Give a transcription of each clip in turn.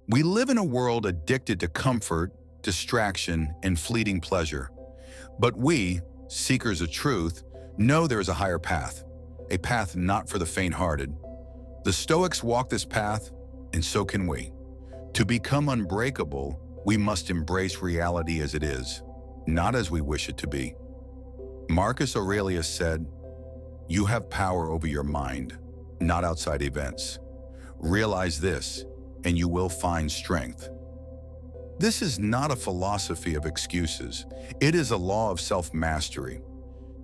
We live in a world addicted to comfort, distraction, and fleeting pleasure. But we, seekers of truth, know there is a higher path, a path not for the faint-hearted. The Stoics walk this path, and so can we. To become unbreakable, we must embrace reality as it is, not as we wish it to be. Marcus Aurelius said, "You have power over your mind, not outside events. Realize this, and you will find strength." This is not a philosophy of excuses. It is a law of self-mastery.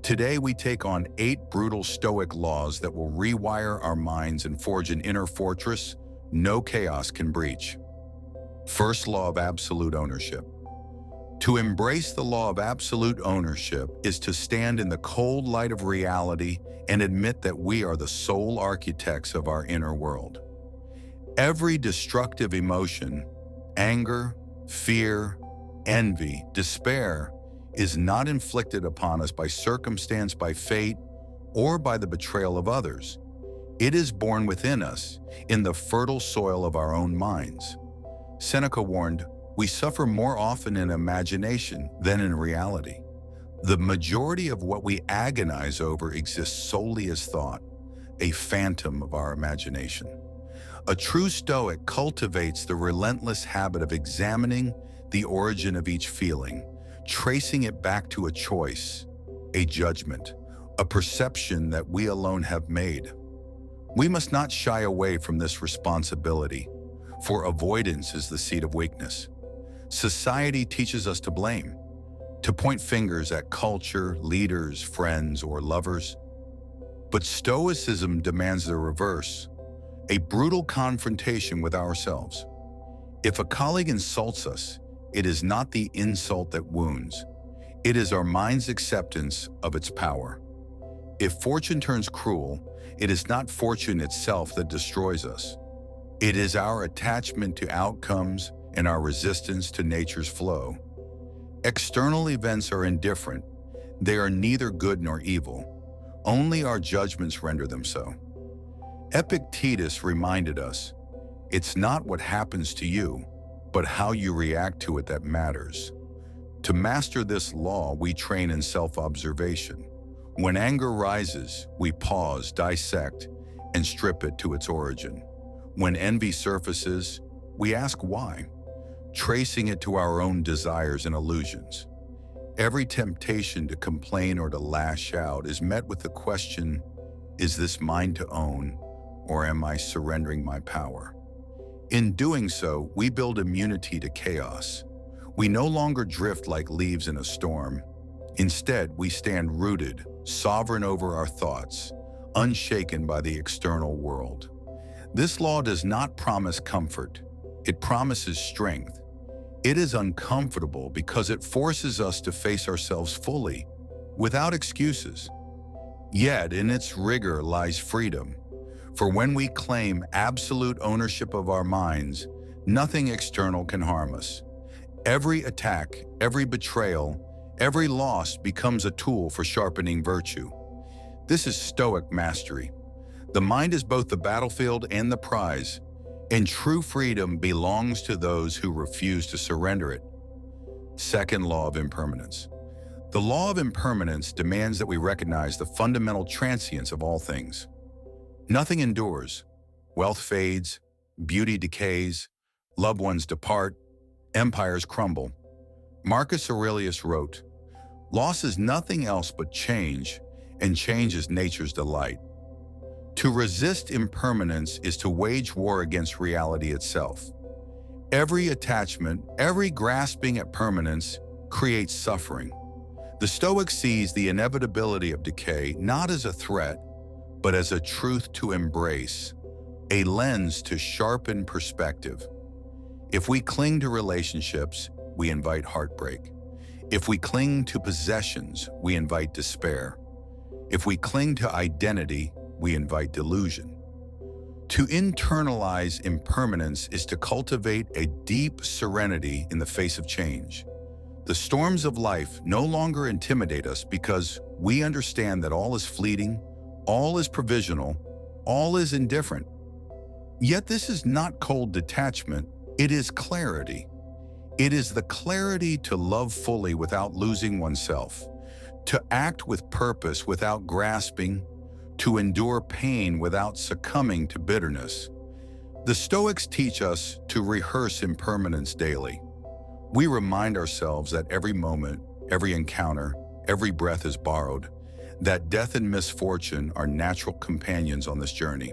Today we take on 8 brutal Stoic laws that will rewire our minds and forge an inner fortress no chaos can breach. First law of absolute ownership. To embrace the law of absolute ownership is to stand in the cold light of reality and admit that we are the sole architects of our inner world. Every destructive emotion, anger, fear, envy, despair, is not inflicted upon us by circumstance, by fate, or by the betrayal of others. It is born within us, in the fertile soil of our own minds. Seneca warned, "We suffer more often in imagination than in reality." The majority of what we agonize over exists solely as thought, a phantom of our imagination. A true Stoic cultivates the relentless habit of examining the origin of each feeling, tracing it back to a choice, a judgment, a perception that we alone have made. We must not shy away from this responsibility, for avoidance is the seed of weakness. Society teaches us to blame, to point fingers at culture, leaders, friends, or lovers. But Stoicism demands the reverse, a brutal confrontation with ourselves. If a colleague insults us, it is not the insult that wounds. It is our mind's acceptance of its power. If fortune turns cruel, it is not fortune itself that destroys us. It is our attachment to outcomes and our resistance to nature's flow. External events are indifferent. They are neither good nor evil. Only our judgments render them so. Epictetus reminded us, "It's not what happens to you, but how you react to it that matters." To master this law, we train in self-observation. When anger rises, we pause, dissect, and strip it to its origin. When envy surfaces, we ask why, tracing it to our own desires and illusions. Every temptation to complain or to lash out is met with the question, is this mine to own, or am I surrendering my power? In doing so, we build immunity to chaos. We no longer drift like leaves in a storm. Instead, we stand rooted, sovereign over our thoughts, unshaken by the external world. This law does not promise comfort. It promises strength. It is uncomfortable because it forces us to face ourselves fully, without excuses. Yet, in its rigor lies freedom. For when we claim absolute ownership of our minds, nothing external can harm us. Every attack, every betrayal, every loss becomes a tool for sharpening virtue. This is Stoic mastery. The mind is both the battlefield and the prize, and true freedom belongs to those who refuse to surrender it. Second law of impermanence. The law of impermanence demands that we recognize the fundamental transience of all things. Nothing endures. Wealth fades, beauty decays, loved ones depart, empires crumble. Marcus Aurelius wrote, "Loss is nothing else but change, and change is nature's delight." To resist impermanence is to wage war against reality itself. Every attachment, every grasping at permanence creates suffering. The Stoic sees the inevitability of decay not as a threat, but as a truth to embrace, a lens to sharpen perspective. If we cling to relationships, we invite heartbreak. If we cling to possessions, we invite despair. If we cling to identity, we invite delusion. To internalize impermanence is to cultivate a deep serenity in the face of change. The storms of life no longer intimidate us because we understand that all is fleeting, all is provisional, all is indifferent. Yet this is not cold detachment, It is clarity. It is the clarity to love fully without losing oneself, to act with purpose without grasping, to endure pain without succumbing to bitterness. The Stoics teach us to rehearse impermanence daily. We remind ourselves that every moment, every encounter, every breath is borrowed, that death and misfortune are natural companions on this journey.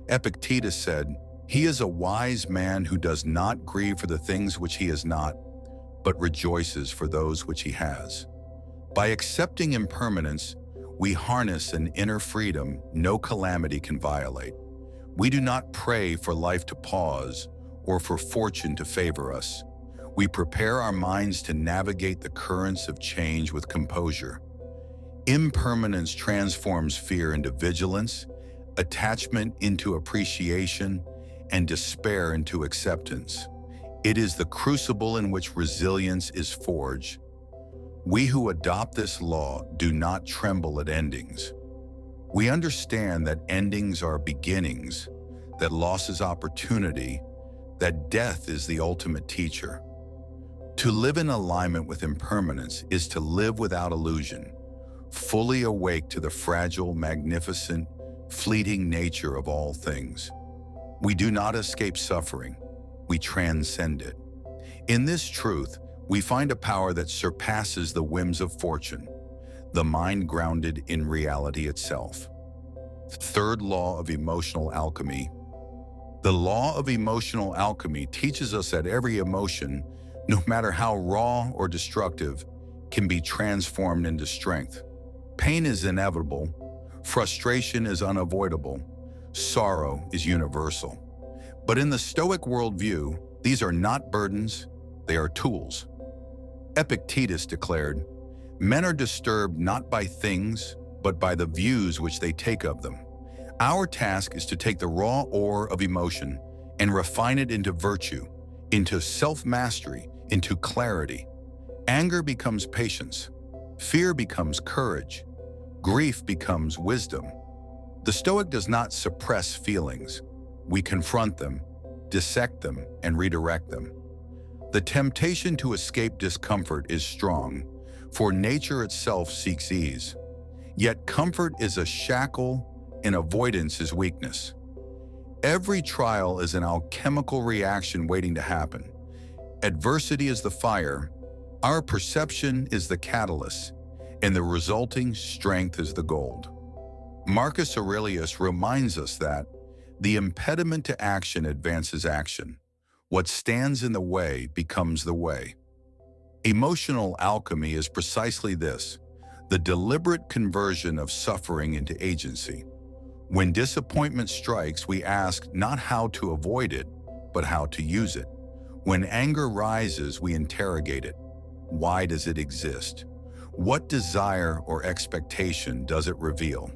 Epictetus said, "He is a wise man who does not grieve for the things which he is not, but rejoices for those which he has." By accepting impermanence, we harness an inner freedom no calamity can violate. We do not pray for life to pause or for fortune to favor us. We prepare our minds to navigate the currents of change with composure. Impermanence transforms fear into vigilance, attachment into appreciation, and despair into acceptance. It is the crucible in which resilience is forged. We who adopt this law do not tremble at endings. We understand that endings are beginnings, that loss is opportunity, that death is the ultimate teacher. To live in alignment with impermanence is to live without illusion, fully awake to the fragile, magnificent, fleeting nature of all things. We do not escape suffering, we transcend it. In this truth, we find a power that surpasses the whims of fortune, the mind grounded in reality itself. Third law of emotional alchemy. The law of emotional alchemy teaches us that every emotion, no matter how raw or destructive, can be transformed into strength. Pain is inevitable, frustration is unavoidable, sorrow is universal. But in the Stoic worldview, these are not burdens, they are tools. Epictetus declared, "Men are disturbed not by things, but by the views which they take of them." Our task is to take the raw ore of emotion and refine it into virtue, into self-mastery, into clarity. Anger becomes patience, fear becomes courage, grief becomes wisdom. The Stoic does not suppress feelings. We confront them, dissect them, and redirect them. The temptation to escape discomfort is strong, for nature itself seeks ease. Yet comfort is a shackle and avoidance is weakness. Every trial is an alchemical reaction waiting to happen. Adversity is the fire, our perception is the catalyst, and the resulting strength is the gold. Marcus Aurelius reminds us that the impediment to action advances action. What stands in the way becomes the way. Emotional alchemy is precisely this, the deliberate conversion of suffering into agency. When disappointment strikes, we ask not how to avoid it, but how to use it. When anger rises, we interrogate it. Why does it exist? What desire or expectation does it reveal?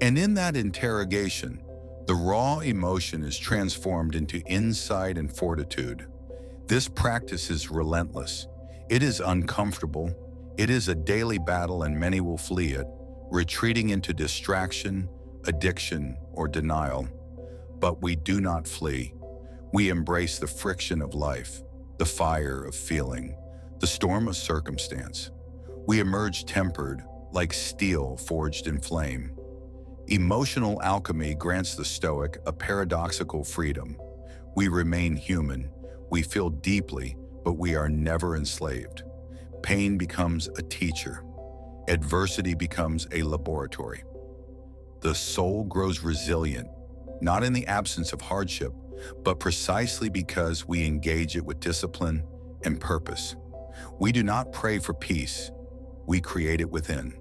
And in that interrogation, the raw emotion is transformed into insight and fortitude. This practice is relentless. It is uncomfortable. It is a daily battle and many will flee it, retreating into distraction, addiction, or denial. But we do not flee. We embrace the friction of life, the fire of feeling, the storm of circumstance. We emerge tempered, like steel forged in flame. Emotional alchemy grants the Stoic a paradoxical freedom. We remain human, we feel deeply, but we are never enslaved. Pain becomes a teacher. Adversity becomes a laboratory. The soul grows resilient, not in the absence of hardship, but precisely because we engage it with discipline and purpose. We do not pray for peace, we create it within.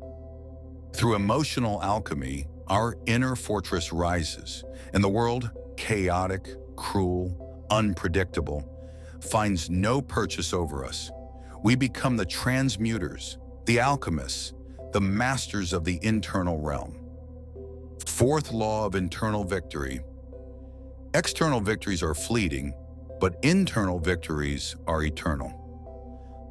Through emotional alchemy, our inner fortress rises, and the world, chaotic, cruel, unpredictable, finds no purchase over us. We become the transmuters, the alchemists, the masters of the internal realm. Fourth law of internal victory. External victories are fleeting, but internal victories are eternal.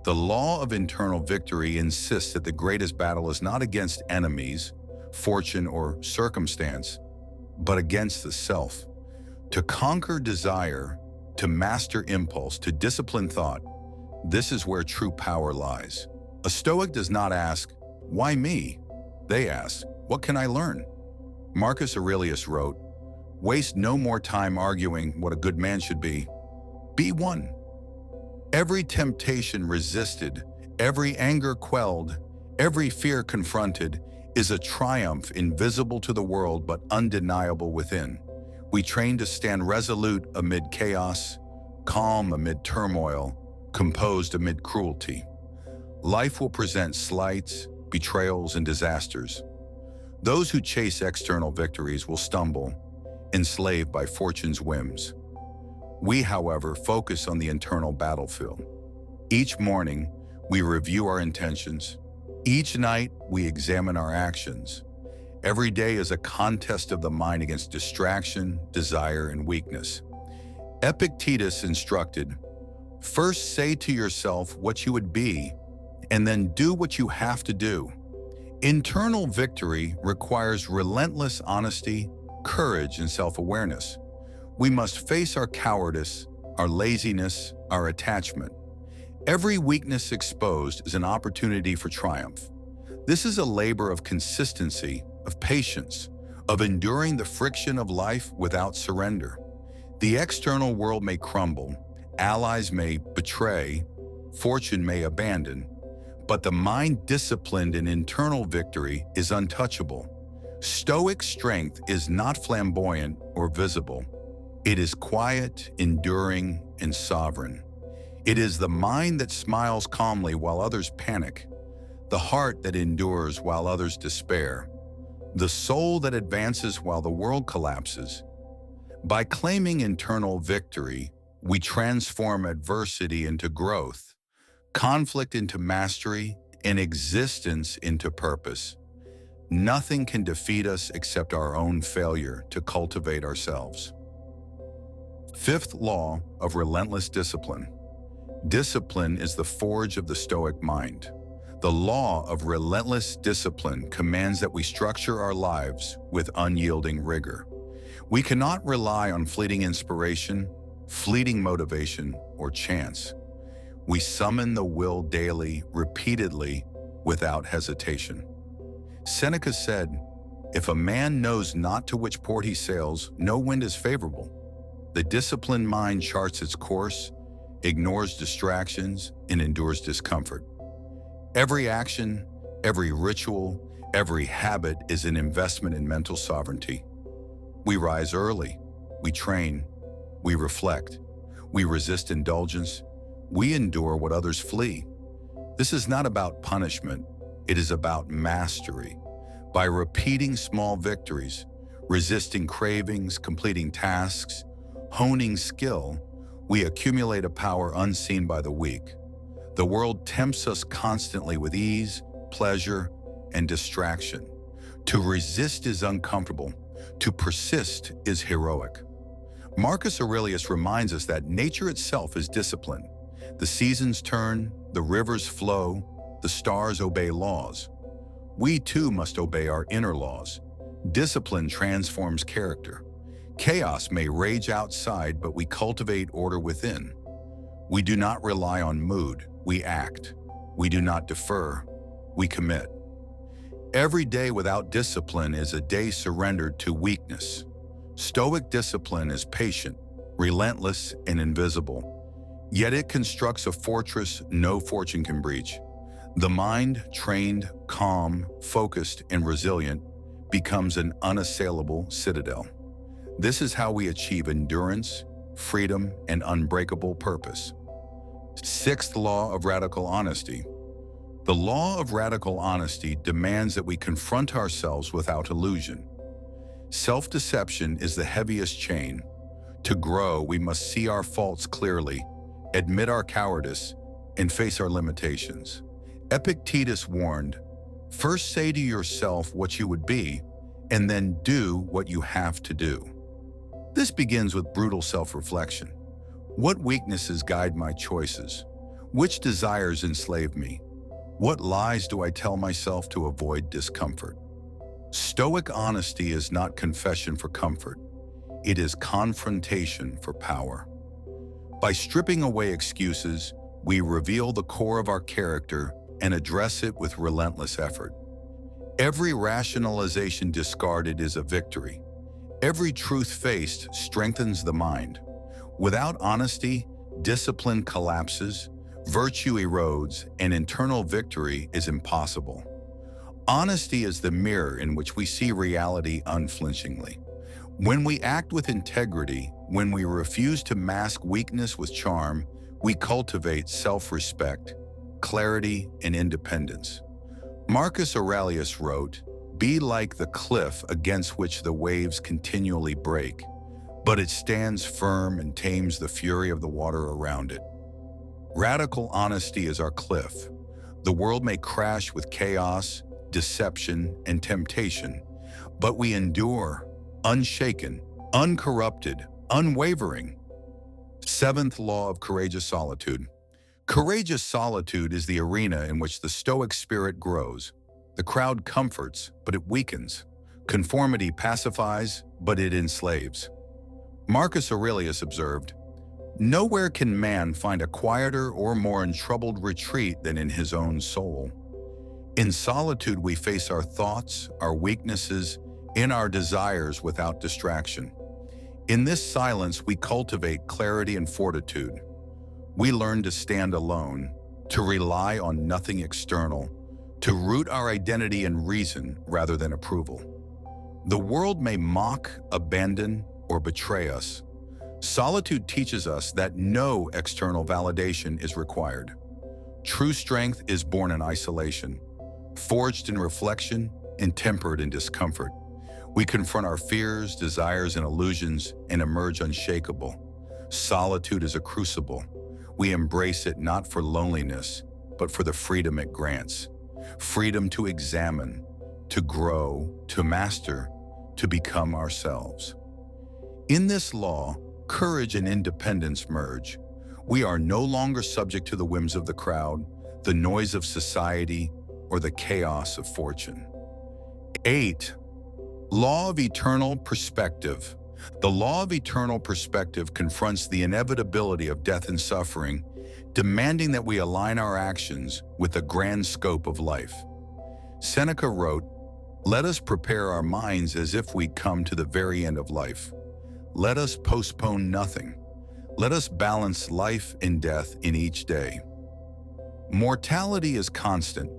The law of internal victory insists that the greatest battle is not against enemies, fortune, or circumstance, but against the self. To conquer desire, to master impulse, to discipline thought. This is where true power lies. A Stoic does not ask, "Why me?" They ask, "What can I learn?" Marcus Aurelius wrote, "Waste no more time arguing what a good man should be. Be one." Every temptation resisted, every anger quelled, every fear confronted is a triumph invisible to the world but undeniable within. We train to stand resolute amid chaos, calm amid turmoil, composed amid cruelty. Life will present slights, betrayals, and disasters. Those who chase external victories will stumble, enslaved by fortune's whims. We, however, focus on the internal battlefield. Each morning, we review our intentions. Each night, we examine our actions. Every day is a contest of the mind against distraction, desire, and weakness. Epictetus instructed, "First say to yourself what you would be, and then do what you have to do." Internal victory requires relentless honesty, courage, and self-awareness. We must face our cowardice, our laziness, our attachment. Every weakness exposed is an opportunity for triumph. This is a labor of consistency, of patience, of enduring the friction of life without surrender. The external world may crumble, allies may betray, fortune may abandon, but the mind disciplined in internal victory is untouchable. Stoic strength is not flamboyant or visible. It is quiet, enduring, and sovereign. It is the mind that smiles calmly while others panic, the heart that endures while others despair, the soul that advances while the world collapses. By claiming internal victory, we transform adversity into growth, conflict into mastery, and existence into purpose. Nothing can defeat us except our own failure to cultivate ourselves. Fifth law of relentless discipline. Discipline is the forge of the Stoic mind. The law of relentless discipline commands that we structure our lives with unyielding rigor. We cannot rely on fleeting inspiration, fleeting motivation, or chance. We summon the will daily, repeatedly, without hesitation. Seneca said, "If a man knows not to which port he sails, no wind is favorable." The disciplined mind charts its course, ignores distractions, and endures discomfort. Every action, every ritual, every habit is an investment in mental sovereignty. We rise early, we train, we reflect, we resist indulgence, we endure what others flee. This is not about punishment, it is about mastery. By repeating small victories, resisting cravings, completing tasks, honing skill, we accumulate a power unseen by the weak. The world tempts us constantly with ease, pleasure, and distraction. To resist is uncomfortable. To persist is heroic. Marcus Aurelius reminds us that nature itself is discipline. The seasons turn, the rivers flow, the stars obey laws. We too must obey our inner laws. Discipline transforms character. Chaos may rage outside, but we cultivate order within. We do not rely on mood, we act. We do not defer, we commit. Every day without discipline is a day surrendered to weakness. Stoic discipline is patient, relentless, and invisible. Yet it constructs a fortress no fortune can breach. The mind, trained, calm, focused, and resilient, becomes an unassailable citadel. This is how we achieve endurance, freedom, and unbreakable purpose. Sixth law of radical honesty. The law of radical honesty demands that we confront ourselves without illusion. Self-deception is the heaviest chain. To grow, we must see our faults clearly, admit our cowardice, and face our limitations. Epictetus warned, "First say to yourself what you would be, and then do what you have to do." This begins with brutal self-reflection. What weaknesses guide my choices? Which desires enslave me? What lies do I tell myself to avoid discomfort? Stoic honesty is not confession for comfort. It is confrontation for power. By stripping away excuses, we reveal the core of our character and address it with relentless effort. Every rationalization discarded is a victory. Every truth faced strengthens the mind. Without honesty, discipline collapses, virtue erodes, and internal victory is impossible. Honesty is the mirror in which we see reality unflinchingly. When we act with integrity, when we refuse to mask weakness with charm, we cultivate self-respect, clarity, and independence. Marcus Aurelius wrote, "Be like the cliff against which the waves continually break, but it stands firm and tames the fury of the water around it." Radical honesty is our cliff. The world may crash with chaos, deception, and temptation, but we endure, unshaken, uncorrupted, unwavering. Seventh law of courageous solitude. Courageous solitude is the arena in which the Stoic spirit grows. The crowd comforts, but it weakens. Conformity pacifies, but it enslaves. Marcus Aurelius observed, "Nowhere can man find a quieter or more untroubled retreat than in his own soul." In solitude, we face our thoughts, our weaknesses, and our desires without distraction. In this silence, we cultivate clarity and fortitude. We learn to stand alone, to rely on nothing external, to root our identity in reason rather than approval. The world may mock, abandon, or betray us. Solitude teaches us that no external validation is required. True strength is born in isolation, forged in reflection and tempered in discomfort. We confront our fears, desires, and illusions and emerge unshakable. Solitude is a crucible. We embrace it not for loneliness, but for the freedom it grants. Freedom to examine, to grow, to master, to become ourselves. In this law, courage and independence merge. We are no longer subject to the whims of the crowd, the noise of society, or the chaos of fortune. 8. Law of eternal perspective. The law of eternal perspective confronts the inevitability of death and suffering, demanding that we align our actions with the grand scope of life. Seneca wrote, "Let us prepare our minds as if we'd come to the very end of life. Let us postpone nothing. Let us balance life and death in each day." Mortality is constant.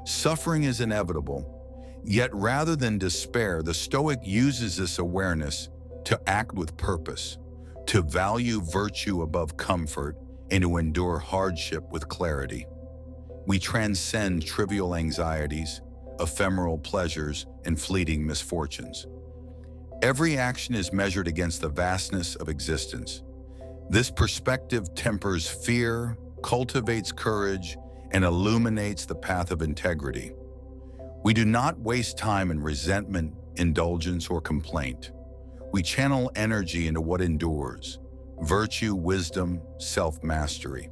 Suffering is inevitable. Yet rather than despair, the Stoic uses this awareness to act with purpose, to value virtue above comfort, and to endure hardship with clarity. We transcend trivial anxieties, ephemeral pleasures, and fleeting misfortunes. Every action is measured against the vastness of existence. This perspective tempers fear, cultivates courage, and illuminates the path of integrity. We do not waste time in resentment, indulgence, or complaint. We channel energy into what endures: virtue, wisdom, self-mastery.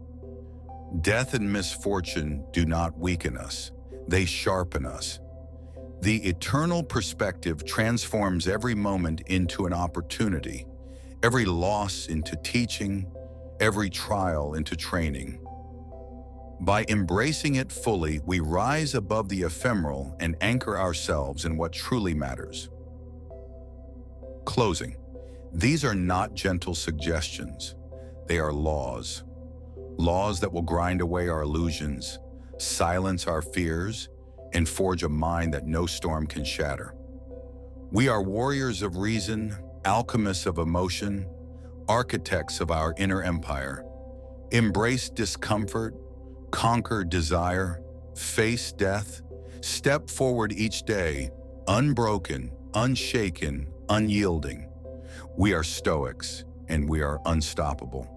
Death and misfortune do not weaken us. They sharpen us. The eternal perspective transforms every moment into an opportunity, every loss into teaching, every trial into training. By embracing it fully, we rise above the ephemeral and anchor ourselves in what truly matters. Closing. These are not gentle suggestions. They are laws. Laws that will grind away our illusions, silence our fears, and forge a mind that no storm can shatter. We are warriors of reason, alchemists of emotion, architects of our inner empire. Embrace discomfort, conquer desire, face death, step forward each day, unbroken, unshaken, unyielding. We are Stoics, and we are unstoppable.